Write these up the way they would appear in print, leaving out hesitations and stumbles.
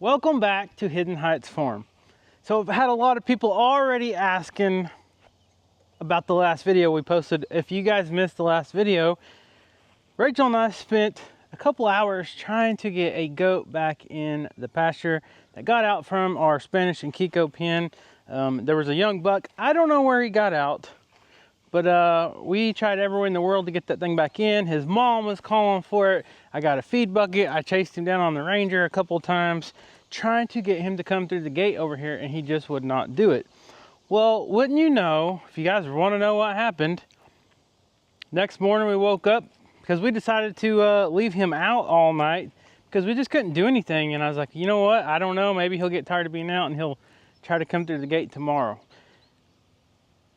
Welcome back to Hidden Heights Farm. So I've had a lot of people already asking about the last video we posted. If you guys missed the last video, Rachel and I spent a couple hours trying to get a goat back in the pasture that got out from our Spanish and Kiko pen. There was a young buck. I don't know where he got out, but we tried everywhere in the world to get that thing back in. His mom was calling for it. I got a feed bucket. I chased him down on the Ranger a couple of times, trying to get him to come through the gate over here, and he just would not do it. Well, wouldn't you know, if you guys want to know what happened, next morning we woke up because we decided to leave him out all night because we just couldn't do anything. And I was like, you know what? I don't know. Maybe he'll get tired of being out and he'll try to come through the gate tomorrow.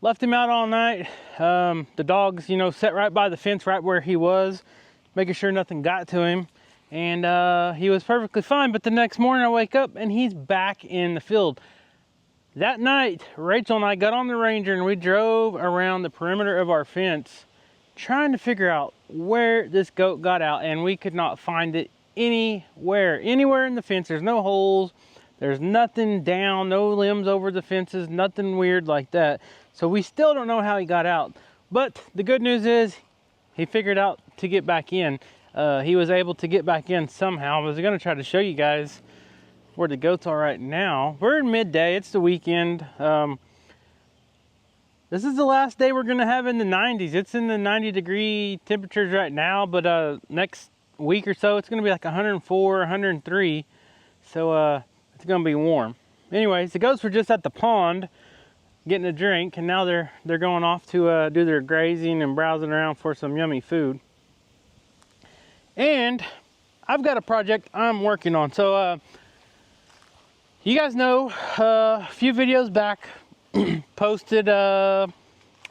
Left him out all night. The dogs, sat right by the fence right where he was, making sure nothing got to him. And he was perfectly fine. But the next morning I wake up and he's back in the field. That night, Rachel and I got on the Ranger and we drove around the perimeter of our fence trying to figure out where this goat got out, and we could not find it anywhere in the fence. There's no holes, there's nothing down, no limbs over the fences, nothing weird like that. So we still don't know how he got out. But the good news is he figured out to get back in. He was able to get back in somehow. I was going to try to show you guys where the goats are right now. We're in midday, it's the weekend. This is the last day we're gonna have in the 90s. It's in the 90-degree temperatures right now, but next week or so it's gonna be like 104, 103. So it's gonna be warm. Anyways, the goats were just at the pond getting a drink, and now they're going off to do their grazing and browsing around for some yummy food. And I've got a project I'm working on. So you guys know, a few videos back, posted,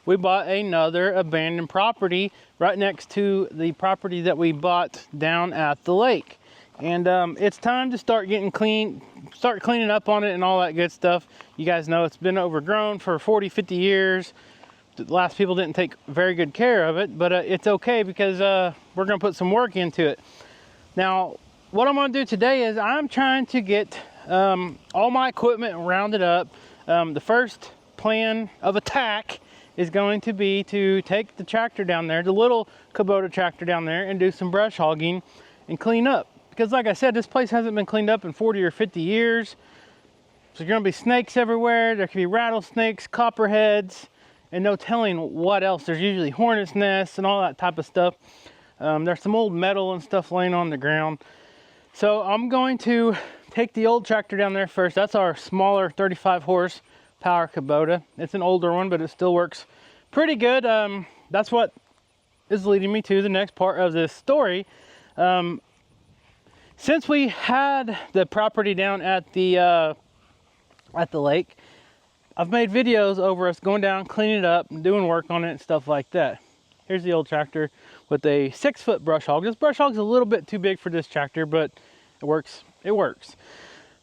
we bought another abandoned property right next to the property that we bought down at the lake. And it's time to start cleaning up on it and all that good stuff. You guys know it's been overgrown for 40, 50 years. The last people didn't take very good care of it, but it's okay because we're gonna put some work into it. Now, what I'm gonna do today is I'm trying to get all my equipment rounded up. The first plan of attack is going to be to take the tractor down there, the little Kubota tractor down there, and do some brush hogging and clean up. Because like I said, this place hasn't been cleaned up in 40 or 50 years. So there's gonna be snakes everywhere. There could be rattlesnakes, copperheads, and no telling what else. There's usually hornet's nests and all that type of stuff. There's some old metal and stuff laying on the ground. So I'm going to take the old tractor down there first. That's our smaller 35 horsepower Kubota. It's an older one, but it still works pretty good. That's what is leading me to the next part of this story. Since we had the property down at the lake, I've made videos over us going down, cleaning it up, and doing work on it and stuff like that. Here's the old tractor with a 6-foot brush hog. This brush hog's a little bit too big for this tractor, but it works. It works.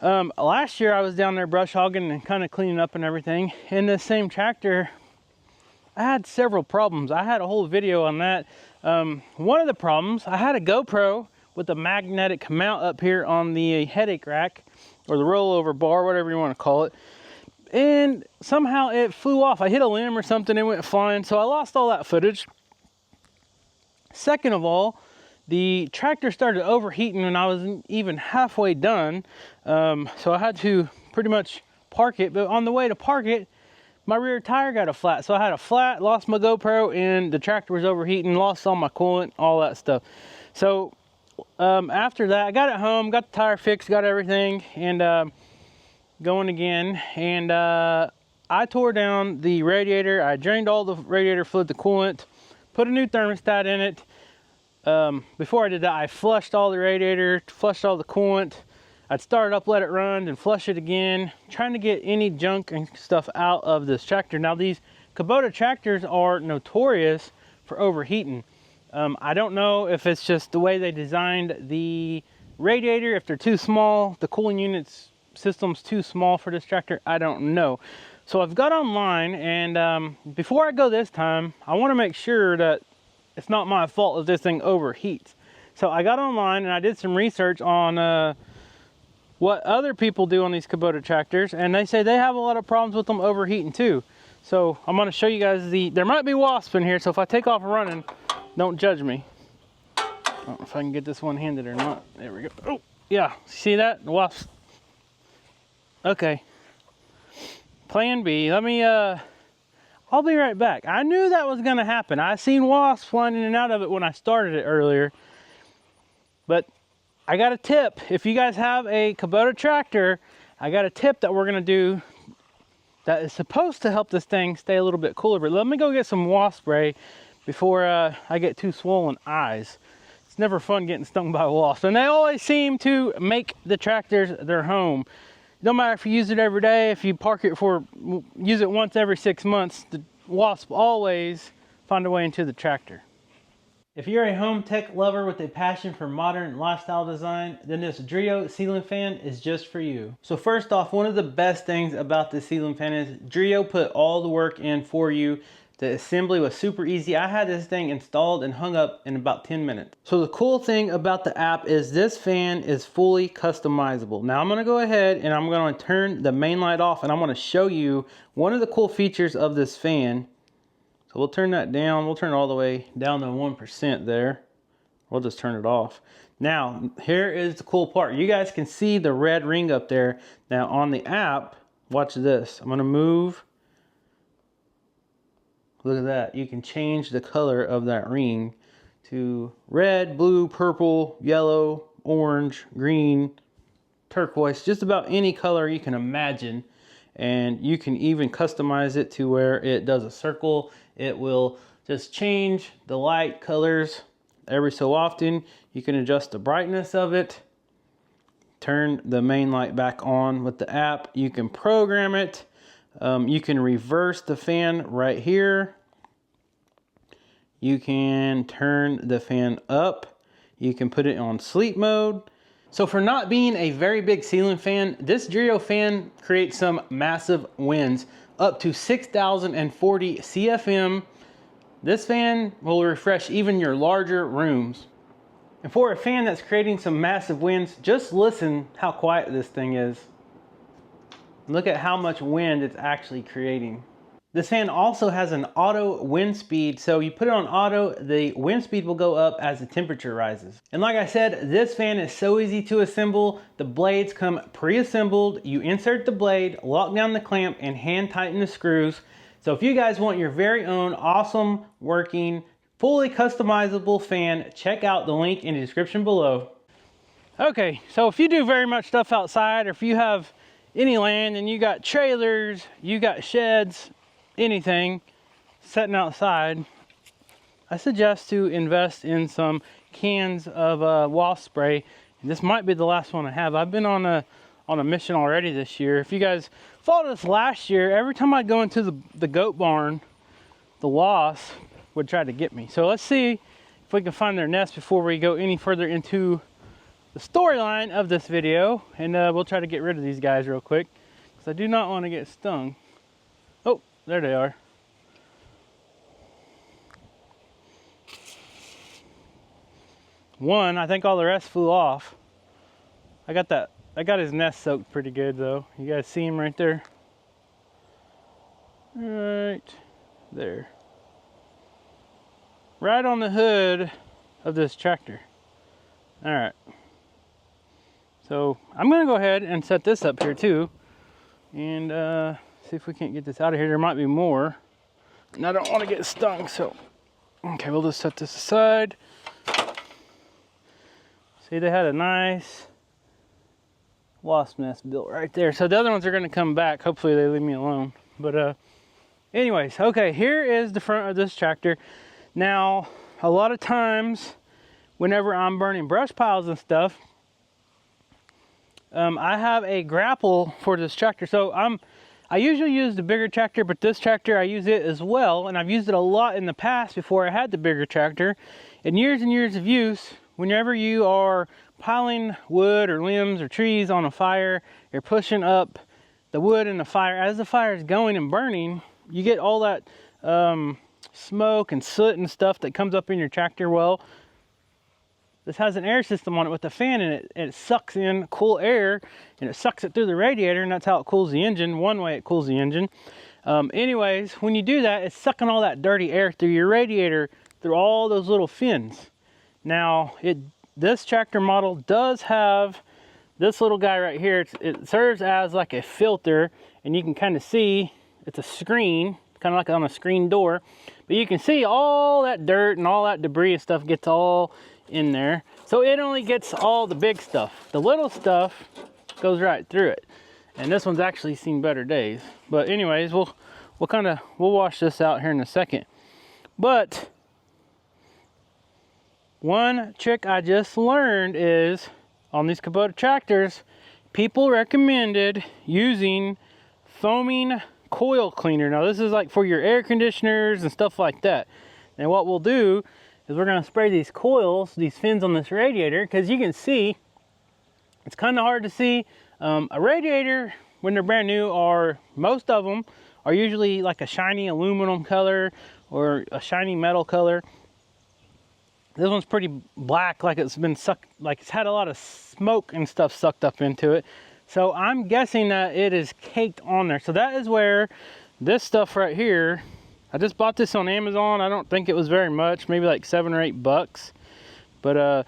Last year I was down there brush hogging and kind of cleaning up and everything. In this same tractor, I had several problems. I had a whole video on that. One of the problems, I had a GoPro with a magnetic mount up here on the headache rack, or the rollover bar, whatever you want to call it. And somehow it flew off. I hit a limb or something, it went flying, so I lost all that footage. Second of all, the tractor started overheating when I wasn't even halfway done. So I had to pretty much park it, but on the way to park it, my rear tire got a flat. So I had a flat, lost my GoPro, and the tractor was overheating, lost all my coolant, all that stuff. So after that, I got it home, got the tire fixed, got everything, and going again. And I tore down the radiator. I drained all the radiator fluid, the coolant, put a new thermostat in it. Before I did that, I flushed all the radiator, flushed all the coolant. I'd start it up, let it run, and flush it again, trying to get any junk and stuff out of this tractor. Now, these Kubota tractors are notorious for overheating. I don't know if it's just the way they designed the radiator, if they're too small, the cooling unit's system's too small for this tractor, I don't know. So I've got online, and before I go this time, I want to make sure that it's not my fault if this thing overheats. So I got online and I did some research on what other people do on these Kubota tractors, and they say they have a lot of problems with them overheating too. So I'm going to show you guys there might be wasps in here, so if I take off running, don't judge me. I don't know if I can get this one-handed or not. There we go. Oh, yeah, see that? The wasps. Okay. Plan B. Let me, I'll be right back. I knew that was going to happen. I seen wasps flying in and out of it when I started it earlier. But I got a tip. If you guys have a Kubota tractor, I got a tip that we're going to do that is supposed to help this thing stay a little bit cooler. But let me go get some wasp spray before I get too swollen eyes. It's never fun getting stung by wasps. And they always seem to make the tractors their home. No matter if you use it every day, if you use it once every 6 months, the wasp always find a way into the tractor. If you're a home tech lover with a passion for modern lifestyle design, then this Drio ceiling fan is just for you. So first off, one of the best things about this ceiling fan is Drio put all the work in for you. The assembly was super easy. I had this thing installed and hung up in about 10 minutes. So the cool thing about the app is this fan is fully customizable. Now I'm gonna go ahead and I'm gonna turn the main light off, and I'm gonna show you one of the cool features of this fan. So we'll turn that down. We'll turn it all the way down to 1% there. We'll just turn it off. Now, here is the cool part. You guys can see the red ring up there. Now on the app, watch this. I'm gonna move. Look at that. You can change the color of that ring to red, blue, purple, yellow, orange, green, turquoise, just about any color you can imagine. And you can even customize it to where it does a circle. It will just change the light colors every so often. You can adjust the brightness of it. Turn the main light back on with the app. You can program it. You can reverse the fan right here. You can turn the fan up. You can put it on sleep mode. So for not being a very big ceiling fan, this Drio fan creates some massive winds, up to 6,040 CFM. This fan will refresh even your larger rooms. And for a fan that's creating some massive winds, just listen how quiet this thing is. Look at how much wind it's actually creating. This fan also has an auto wind speed, so you put it on auto, the wind speed will go up as the temperature rises. And like I said, this fan is so easy to assemble. The blades come pre-assembled. You insert the blade, lock down the clamp, and hand tighten the screws. So if you guys want your very own awesome working, fully customizable fan, check out the link in the description below. Okay, so if you do very much stuff outside, or if you have any land and you got trailers, you got sheds, anything setting outside, I suggest to invest in some cans of wasp spray. And this might be the last one I have. I've been on a mission already this year. If you guys followed us last year, every time I'd go into the goat barn, the wasp would try to get me. So let's see if we can find their nest before we go any further into the storyline of this video. And we'll try to get rid of these guys real quick, because I do not want to get stung. Oh, there they are. One, I think all the rest flew off. I got his nest soaked pretty good though. You guys see him right there? Right there. Right on the hood of this tractor. All right. So I'm gonna go ahead and set this up here too, and see if we can't get this out of here. There might be more, and I don't want to get stung, so okay, we'll just set this aside. See, they had a nice wasp nest built right there. So the other ones are going to come back. Hopefully they leave me alone. But anyways, okay, here is the front of this tractor. Now, a lot of times, whenever I'm burning brush piles and stuff, I have a grapple for this tractor. So I usually use the bigger tractor, but this tractor I use it as well, and I've used it a lot in the past before I had the bigger tractor. In years and years of use, whenever you are piling wood or limbs or trees on a fire, you're pushing up the wood in the fire. As the fire is going and burning, you get all that smoke and soot and stuff that comes up in your tractor. Well, this has an air system on it with a fan in it, and it sucks in cool air, and it sucks it through the radiator, and that's how it cools the engine. One way it cools the engine. Anyways, when you do that, it's sucking all that dirty air through your radiator, through all those little fins. Now, this tractor model does have this little guy right here. It serves as like a filter, and you can kind of see it's a screen, kind of like on a screen door, but you can see all that dirt and all that debris and stuff gets all in there. So it only gets all the big stuff. The little stuff goes right through it. And this one's actually seen better days. But anyways, we'll wash this out here in a second. But one trick I just learned is on these Kubota tractors, people recommended using foaming coil cleaner. Now this is like for your air conditioners and stuff like that. And what we'll do is we're going to spray these coils, these fins on this radiator, because you can see, it's kind of hard to see. A radiator, when they're brand new, most of them are usually like a shiny aluminum color or a shiny metal color. This one's pretty black, like it's been sucked, like it's had a lot of smoke and stuff sucked up into it. So I'm guessing that it is caked on there. So that is where this stuff right here, I just bought this on Amazon. I don't think it was very much, maybe like $7 or $8. But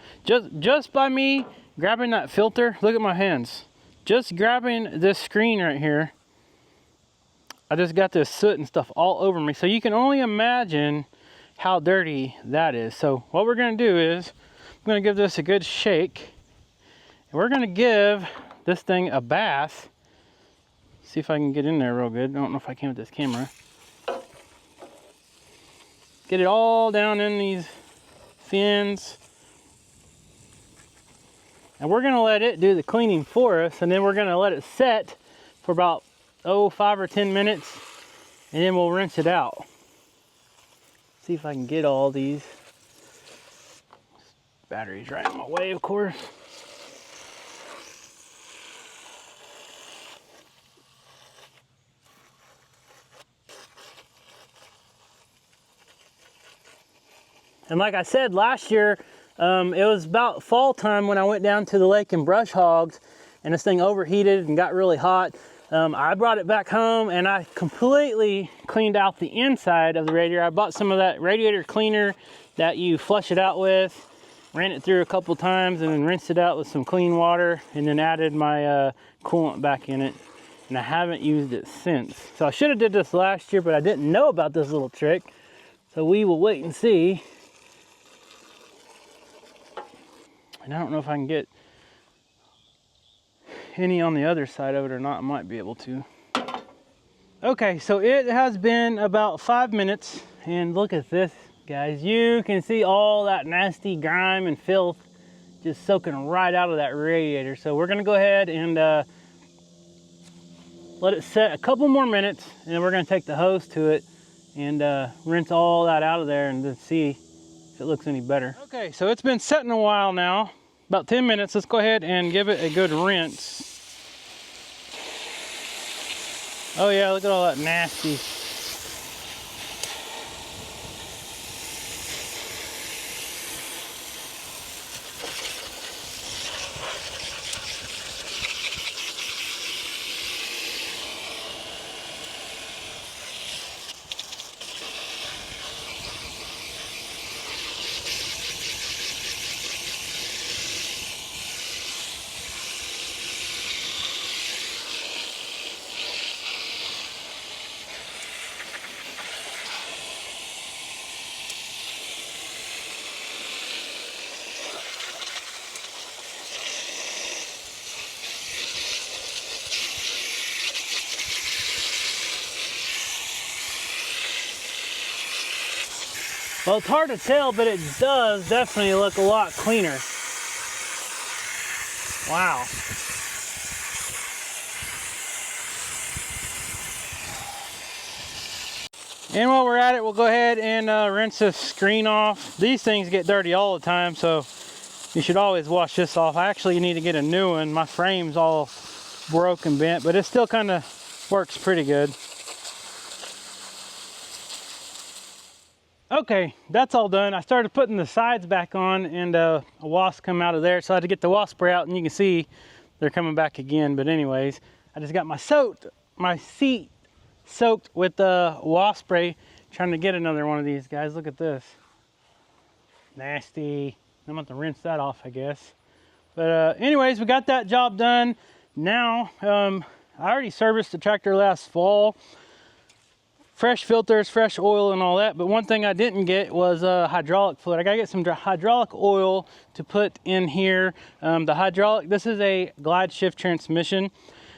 just by me grabbing that filter, look at my hands. Just grabbing this screen right here, I just got this soot and stuff all over me. So you can only imagine how dirty that is. So what we're gonna do is, I'm gonna give this a good shake. And we're gonna give this thing a bath. See if I can get in there real good. I don't know if I can with this camera. Get it all down in these fins. And we're gonna let it do the cleaning for us, and then we're gonna let it set for about 5 or 10 minutes, and then we'll rinse it out. See if I can get all these. Battery's right in my way, of course. And like I said, last year, it was about fall time when I went down to the lake and brush hogs, and this thing overheated and got really hot. I brought it back home and I completely cleaned out the inside of the radiator. I bought some of that radiator cleaner that you flush it out with, ran it through a couple times, and then rinsed it out with some clean water, and then added my coolant back in it. And I haven't used it since. So I should have did this last year, but I didn't know about this little trick. So we will wait and see. And I don't know if I can get any on the other side of it or not. I might be able to. Okay, so it has been about 5 minutes, and look at this, guys. You can see all that nasty grime and filth just soaking right out of that radiator. So we're gonna go ahead and let it set a couple more minutes, and then we're gonna take the hose to it and rinse all that out of there and then see if it looks any better. Okay, so it's been setting a while now, about 10 minutes. Let's go ahead and give it a good rinse. Oh yeah, look at all that nasty. Well, it's hard to tell, but it does definitely look a lot cleaner. Wow. And while we're at it, we'll go ahead and rinse this screen off. These things get dirty all the time, so you should always wash this off. I actually need to get a new one. My frame's all broke and bent, but it still kind of works pretty good. Okay, that's all done. I started putting the sides back on, and a wasp come out of there, so I had to get the wasp spray out, and you can see they're coming back again. But anyways, I just got my seat soaked with the wasp spray, trying to get another one of these guys. Look at this. Nasty. I'm going to rinse that off, I guess. But anyways, we got that job done. Now, I already serviced the tractor last fall. Fresh filters, fresh oil and all that, but one thing I didn't get was hydraulic fluid. I gotta get some hydraulic oil to put in here. This is a glide shift transmission.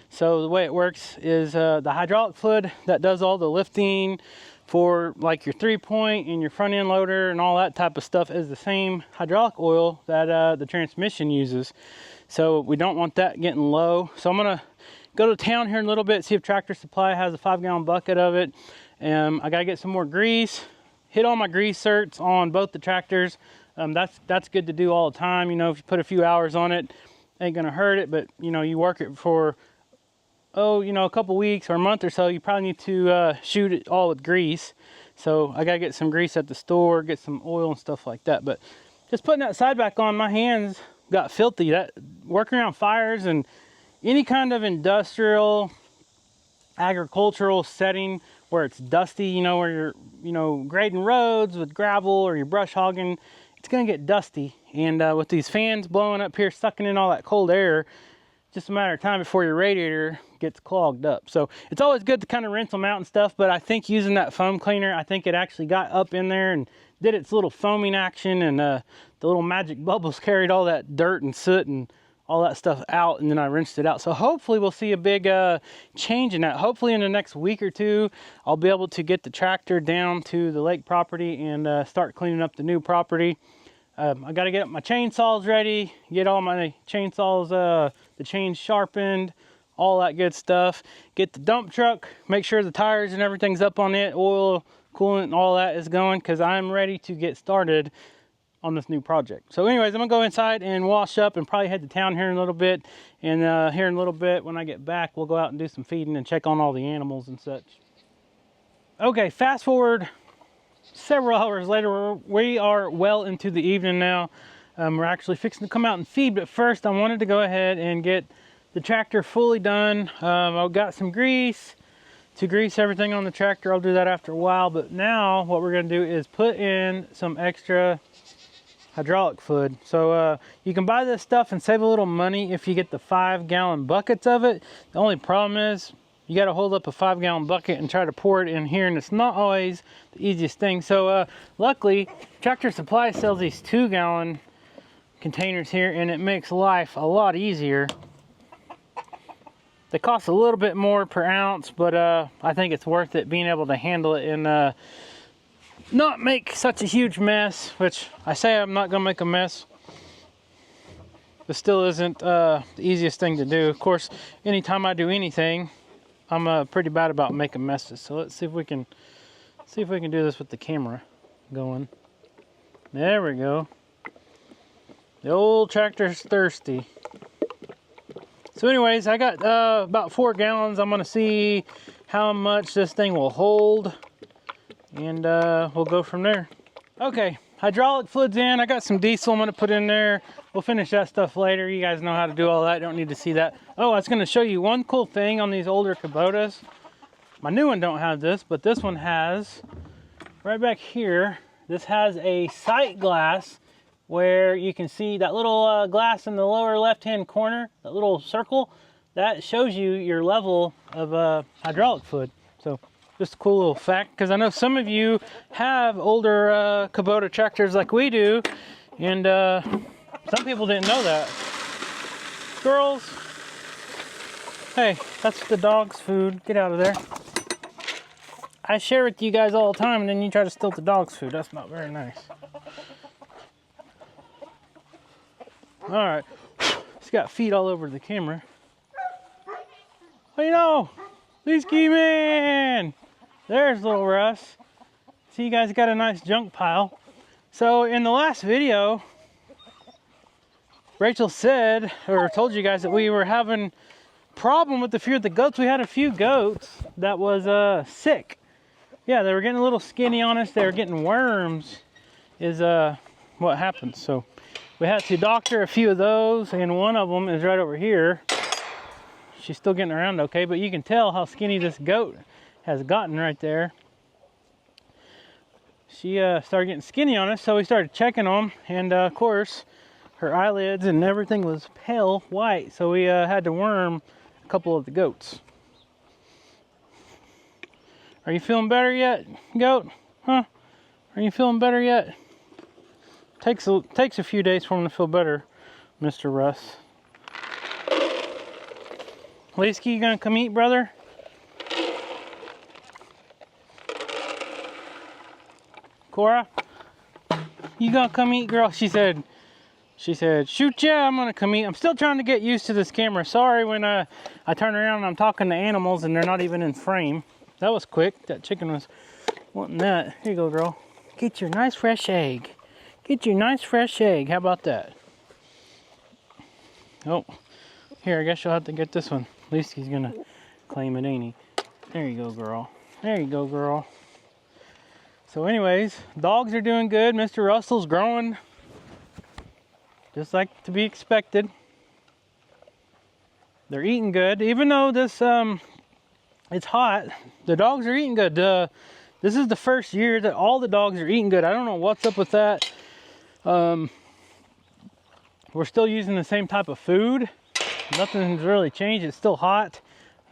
So the way it works is the hydraulic fluid that does all the lifting for like your 3-point and your front end loader and all that type of stuff is the same hydraulic oil that the transmission uses. So we don't want that getting low. So I'm gonna go to town here in a little bit, see if Tractor Supply has a 5-gallon bucket of it. I gotta get some more grease, hit all my grease certs on both the tractors. That's good to do all the time. You know, if you put a few hours on it, ain't gonna hurt it, but you know, you work it for, a couple weeks or a month or so, you probably need to shoot it all with grease. So I gotta get some grease at the store, get some oil and stuff like that. But just putting that side back on, my hands got filthy. That working around fires and any kind of industrial, agricultural setting where it's dusty, where you're, grading roads with gravel or you're brush hogging, it's gonna get dusty. And with these fans blowing up here, sucking in all that cold air, just a matter of time before your radiator gets clogged up. So it's always good to kind of rinse them out and stuff, but I think using that foam cleaner, I think it actually got up in there and did its little foaming action, and the little magic bubbles carried all that dirt and soot and all that stuff out, and then I rinsed it out. So hopefully we'll see a big change in that. Hopefully in the next week or two, I'll be able to get the tractor down to the lake property and start cleaning up the new property. I got to get my chainsaws ready, get all my chainsaws, the chains sharpened, all that good stuff. Get the dump truck, make sure the tires and everything's up on it, oil, coolant, and all that is going, because I'm ready to get started on this new project. So anyways, I'm gonna go inside and wash up and probably head to town here in a little bit. And here in a little bit, when I get back, we'll go out and do some feeding and check on all the animals and such. Okay, fast forward several hours later, we are well into the evening now. We're actually fixing to come out and feed, but first I wanted to go ahead and get the tractor fully done. I've got some grease to grease everything on the tractor. I'll do that after a while, but now what we're gonna do is put in some extra hydraulic fluid. So you can buy this stuff and save a little money if you get the 5-gallon buckets of it. The only problem is you got to hold up a 5-gallon bucket and try to pour it in here, and it's not always the easiest thing. So luckily Tractor Supply sells these 2-gallon containers here, and it makes life a lot easier. They cost a little bit more per ounce, but I think it's worth it, being able to handle it and not make such a huge mess, which I say I'm not gonna make a mess. This still isn't the easiest thing to do. Of course, anytime I do anything, I'm pretty bad about making messes. So let's see if we can do this with the camera going. There we go. The old tractor's thirsty. So anyways, I got about 4 gallons. I'm gonna see how much this thing will hold, and we'll go from there. Okay, hydraulic fluid's in. I got some diesel I'm gonna put in there. We'll finish that stuff later. You guys know how to do all that. Don't need to see that. Oh, I was gonna show you one cool thing on these older Kubotas. My new one don't have this, but this one has, right back here, this has a sight glass where you can see that little glass in the lower left-hand corner, that little circle, that shows you your level of hydraulic fluid. So just a cool little fact, because I know some of you have older Kubota tractors like we do, and some people didn't know that. Girls, hey, that's the dog's food. Get out of there. I share with you guys all the time, and then you try to steal the dog's food. That's not very nice. All right, it's got feet all over the camera. Oh, Leesky man. There's little Russ. See, you guys got a nice junk pile. So in the last video, Rachel said, or told you guys, that we were having a problem with a few of the goats. We had a few goats that was sick. yeah, they were getting a little skinny on us. They were getting worms is what happened. So we had to doctor a few of those, and one of them is right over here. She's still getting around okay, but you can tell how skinny this goat has gotten right there. She started getting skinny on us, so we started checking them, and of course her eyelids and everything was pale white, so we had to worm a couple of the goats. Are you feeling better yet, goat? Huh? Are you feeling better yet? Takes a few days for him to feel better, Mr. Russ. Leesky, you gonna come eat, brother? Cora, you gonna come eat, girl? She said, shoot yeah, I'm gonna come eat. I'm still trying to get used to this camera. Sorry when I turn around and I'm talking to animals and they're not even in frame. That was quick. That chicken was wanting that. Here you go, girl. Get your nice fresh egg. Get your nice fresh egg. How about that? Oh, here, I guess you'll have to get this one. At least he's gonna claim it, ain't he? There you go, girl. There you go, girl. So anyways, dogs are doing good. Mr. Russell's growing just like to be expected. They're eating good. Even though this it's hot, the dogs are eating good. This is the first year that all the dogs are eating good. I don't know what's up with that. We're still using the same type of food. Nothing's really changed. It's still hot.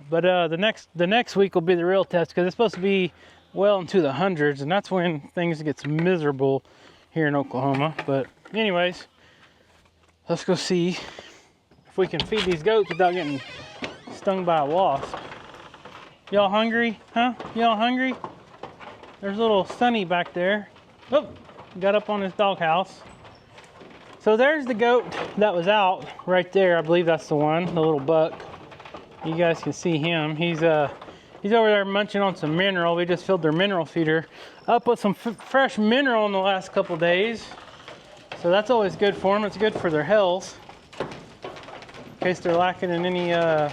But the next week will be the real test, because it's supposed to be well into the hundreds, and that's when things gets miserable here in Oklahoma. But anyways, let's go see if we can feed these goats without getting stung by a wasp. Y'all hungry? Huh? Y'all hungry? There's a little Sunny back there. Oh, got up on his doghouse. So there's the goat that was out right there. I believe that's the one, the little buck. You guys can see him. He's over there munching on some mineral. We just filled their mineral feeder up with some fresh mineral in the last couple days. So that's always good for them. It's good for their health, in case they're lacking in any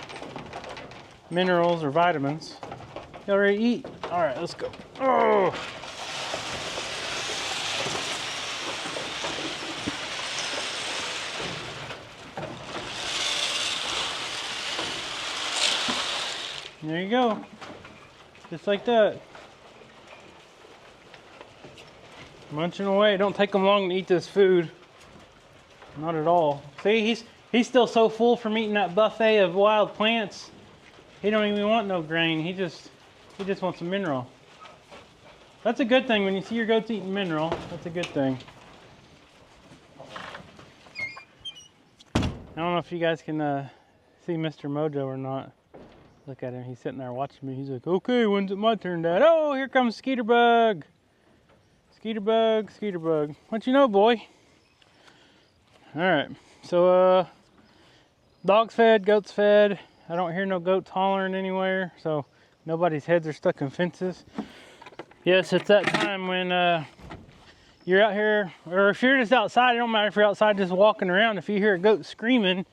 minerals or vitamins. You ready to eat? All right, let's go. Oh. There you go. Just like that. Munching away. Don't take them long to eat this food. Not at all. See, he's still so full from eating that buffet of wild plants. He don't even want no grain. He just wants some mineral. That's a good thing when you see your goats eating mineral. That's a good thing. I don't know if you guys can see Mr. Mojo or not. Look at him. He's sitting there watching me. He's like, okay, when's it my turn, Dad? Oh, here comes Skeeter Bug. Skeeter Bug, Skeeter Bug. What you know, boy? All right. So, dogs fed, goats fed. I don't hear no goats hollering anywhere, so nobody's heads are stuck in fences. Yes, it's that time when you're out here, or if you're just outside, it don't matter if you're outside just walking around. If you hear a goat screaming,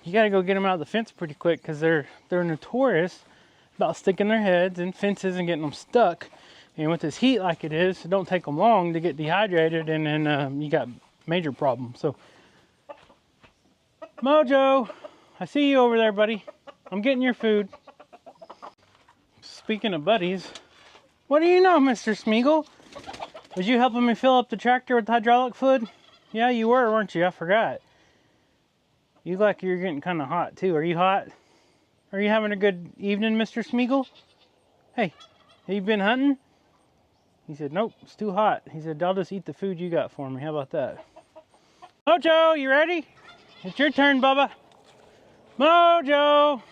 you gotta go get them out of the fence pretty quick, because they're notorious about sticking their heads in fences and getting them stuck. And with this heat like it is, it don't take them long to get dehydrated, and then you got major problems. So, Mojo, I see you over there, buddy. I'm getting your food. Speaking of buddies, what do you know, Mr. Smeagol? Was you helping me fill up the tractor with hydraulic fluid? Yeah, you were, weren't you? I forgot. You like you're getting kind of hot too. Are you hot? Are you having a good evening, Mr. Smeagol? Hey, have you been hunting? He said, nope, it's too hot. He said, I'll just eat the food you got for me. How about that? Mojo, you ready? It's your turn, Bubba. Mojo!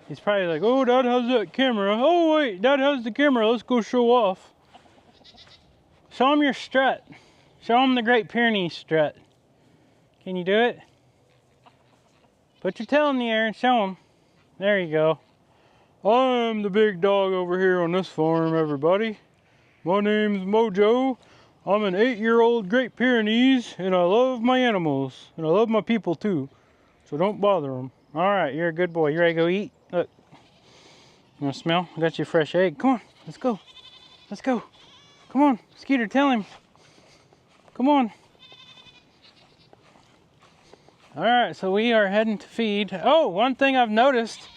He's probably like, oh, Dad has that camera. Oh, wait, Dad has the camera. Let's go show off. Show him your strut. Show him the Great Pyrenees strut. Can you do it? Put your tail in the air and show him. There you go. I'm the big dog over here on this farm, everybody. My name's Mojo. I'm an 8-year-old Great Pyrenees, and I love my animals. And I love my people, too. So don't bother them. All right, you're a good boy. You ready to go eat? Look. You want to smell? I got you a fresh egg. Come on. Let's go. Let's go. Come on, Skeeter, tell him. Come on. All right, so we are heading to feed. Oh, one thing I've noticed,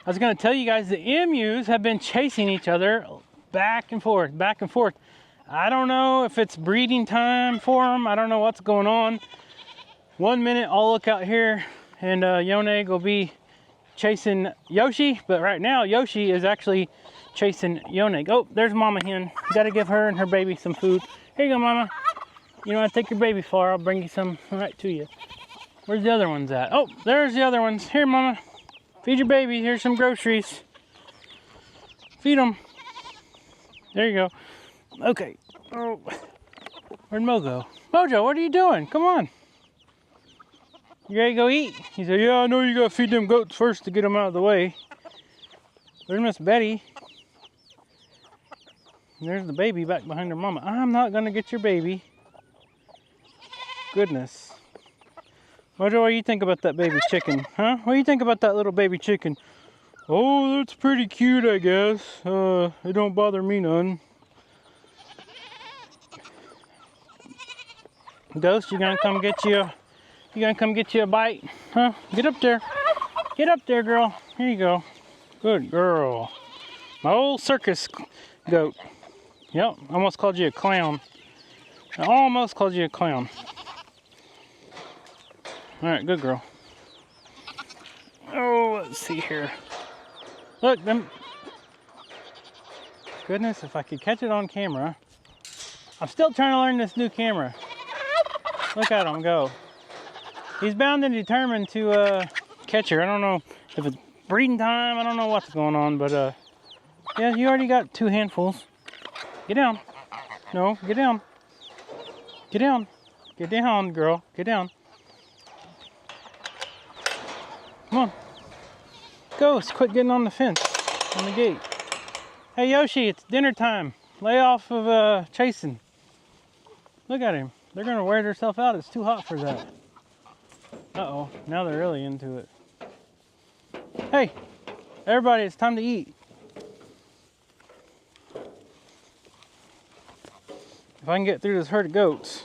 I was gonna tell you guys, the emus have been chasing each other back and forth, back and forth. I don't know if it's breeding time for them. I don't know what's going on. 1 minute I'll look out here and Yoneg will be chasing Yoshi, but right now Yoshi is actually chasing Yoneg. Oh, there's Mama Hen. You gotta give her and her baby some food. Here you go, Mama. You don't want to take your baby far. I'll bring you some right to you. Where's the other ones at? Oh, there's the other ones. Here, Mama. Feed your baby. Here's some groceries. Feed them. There you go. Okay. Oh, where'd Mo go? Mojo, what are you doing? Come on. You ready to go eat? He said, yeah, I know you gotta feed them goats first to get them out of the way. There's Miss Betty. There's the baby back behind her mama. I'm not gonna get your baby. Goodness. Mojo, what do you think about that baby chicken? Huh? What do you think about that little baby chicken? Oh, that's pretty cute, I guess. It don't bother me none. Ghost, you gonna come get you a bite? Huh? Get up there. Get up there, girl. Here you go. Good girl. My old circus goat. Yep, almost called you a clown. I almost called you a clown. Alright, good girl. Oh, let's see here. Look, them. Goodness, if I could catch it on camera. I'm still trying to learn this new camera. Look at him go. He's bound and determined to catch her. I don't know if it's breeding time. I don't know what's going on, but yeah, you already got 2 handfuls. Get down. No, get down. Get down. Get down, girl. Get down. Come on. Ghost, quit getting on the fence, on the gate. Hey, Yoshi, it's dinner time. Lay off of chasing. Look at him. They're gonna wear themselves out. It's too hot for that. Uh-oh, now they're really into it. Hey, everybody, it's time to eat. If I can get through this herd of goats.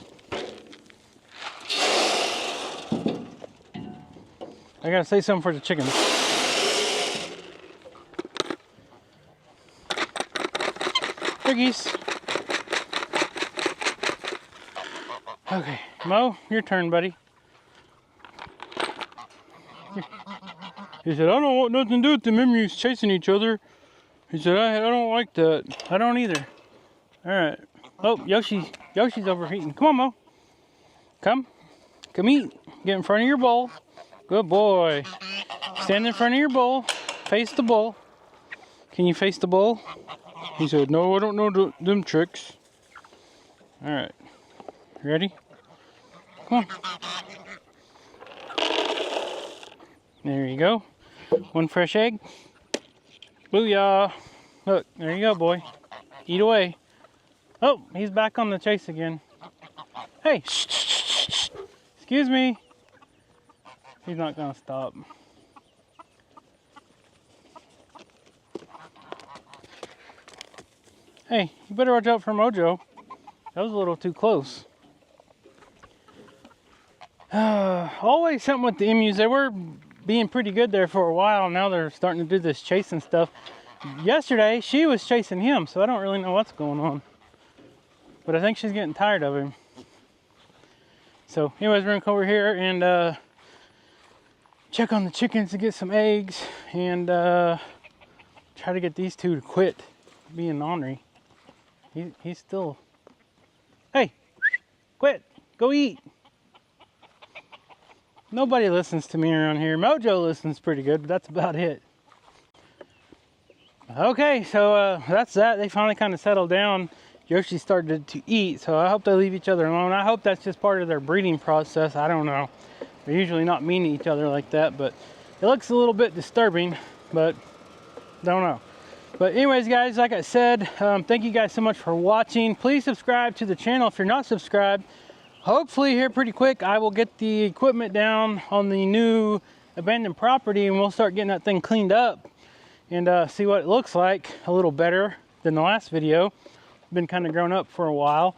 I gotta say something for the chickens. Piggies. Okay, Mo, your turn, buddy. He said, I don't want nothing to do with the emus chasing each other. He said, I don't like that. I don't either. All right. Oh, Yoshi's overheating. Come on, Mo. Come eat. Get in front of your bowl. Good boy. Stand in front of your bowl. Face the bowl. Can you face the bowl? He said, no, I don't know them tricks. All right. Ready? Come on. There you go. 1 fresh egg. Booyah. Look, there you go, boy. Eat away. Oh, he's back on the chase again. Hey, shh, shh, shh, shh. Excuse me. He's not gonna stop. Hey, you better watch out for Mojo. That was a little too close. Always something with the emus. They were being pretty good there for a while. Now they're starting to do this chasing stuff. Yesterday, she was chasing him, so I don't really know what's going on. But I think she's getting tired of him. So anyways, we're gonna come over here and check on the chickens to get some eggs and try to get these 2 to quit being ornery. He's still... Hey, quit, go eat. Nobody listens to me around here. Mojo listens pretty good, but that's about it. Okay, so that's that. They finally kind of settled down. Yoshi started to eat, so I hope they leave each other alone. I hope that's just part of their breeding process. I don't know. They're usually not mean to each other like that, but it looks a little bit disturbing, but don't know. But anyways, guys, like I said, thank you guys so much for watching. Please subscribe to the channel if you're not subscribed. Hopefully here pretty quick, I will get the equipment down on the new abandoned property and we'll start getting that thing cleaned up and see what it looks like a little better than the last video. Been kind of grown up for a while,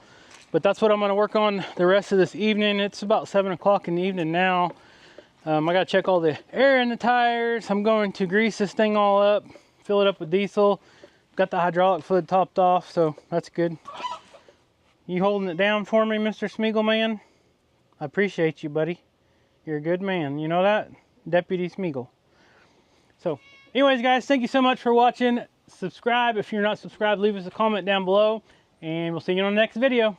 but that's what I'm going to work on the rest of this evening. It's about 7 o'clock in the evening now. I got to check all the air in the tires. I'm going to grease this thing all up, fill it up with diesel. Got the hydraulic fluid topped off, so that's good. You holding it down for me, Mr. Smeagol man? I appreciate you, buddy. You're a good man. You know that? Deputy Smeagol. So, anyways, guys, thank you so much for watching. Subscribe. If you're not subscribed, leave us a comment down below, and we'll see you on the next video.